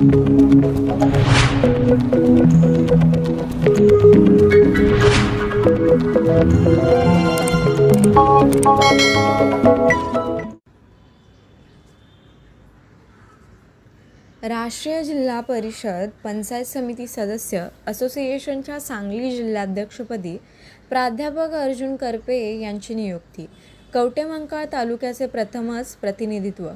राष्ट्रीय जिल्हा परिषद पंचायत समिती सदस्य असोसिएशनच्या सांगली जिल्हाध्यक्षपदी प्राध्यापक अर्जुन करपे यांची नियुक्ती. कवठेमहांकाळ तालुक्याचे प्रथमच प्रतिनिधित्व,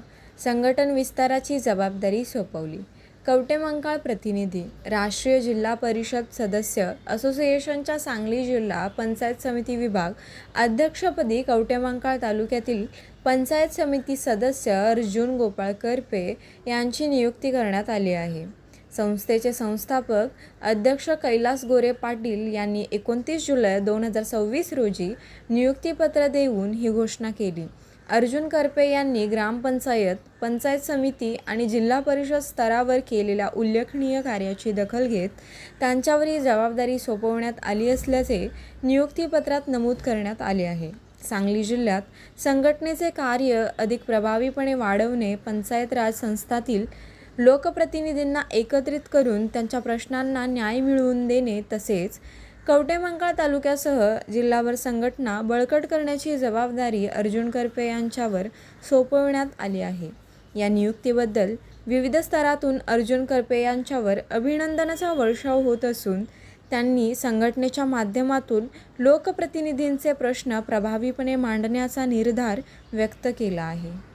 संघटन विस्ताराची जबाबदारी सोपवली. कवठेमहांकाळ प्रतिनिधी. राष्ट्रीय जिल्हा परिषद सदस्य असोसिएशनच्या सांगली जिल्हा पंचायत समिती विभाग अध्यक्षपदी कवठेमहांकाळ तालुक्यातील पंचायत समिती सदस्य अर्जुन गोपाळ करपे यांची नियुक्ती करण्यात आली आहे. संस्थेचे संस्थापक अध्यक्ष कैलास गोरे पाटील यांनी 29 जुलै 2026 रोजी नियुक्तीपत्र देऊन ही घोषणा केली. अर्जुन करपे यांनी ग्रामपंचायत, पंचायत समिती आणि जिल्हा परिषद स्तरावर केलेल्या उल्लेखनीय कार्याची दखल घेत त्यांच्यावर ही जबाबदारी सोपवण्यात आली असल्याचे नियुक्तीपत्रात नमूद करण्यात आले आहे. सांगली जिल्ह्यात संघटनेचे कार्य अधिक प्रभावीपणे वाढवणे, पंचायत राज संस्थातील लोकप्रतिनिधींना एकत्रित करून त्यांच्या प्रश्नांना न्याय मिळवून देणे तसेच कवठेमहांकाळ तालुक्यासह जिल्हाभर संघटना बळकट करण्याची जबाबदारी अर्जुन करपे यांच्यावर सोपवण्यात आली आहे. या नियुक्तीबद्दल विविध स्तरातून अर्जुन करपे यांच्यावर अभिनंदनाचा वर्षाव होत असून त्यांनी संघटनेच्या माध्यमातून लोकप्रतिनिधींचे प्रश्न प्रभावीपणे मांडण्याचा निर्धार व्यक्त केला आहे.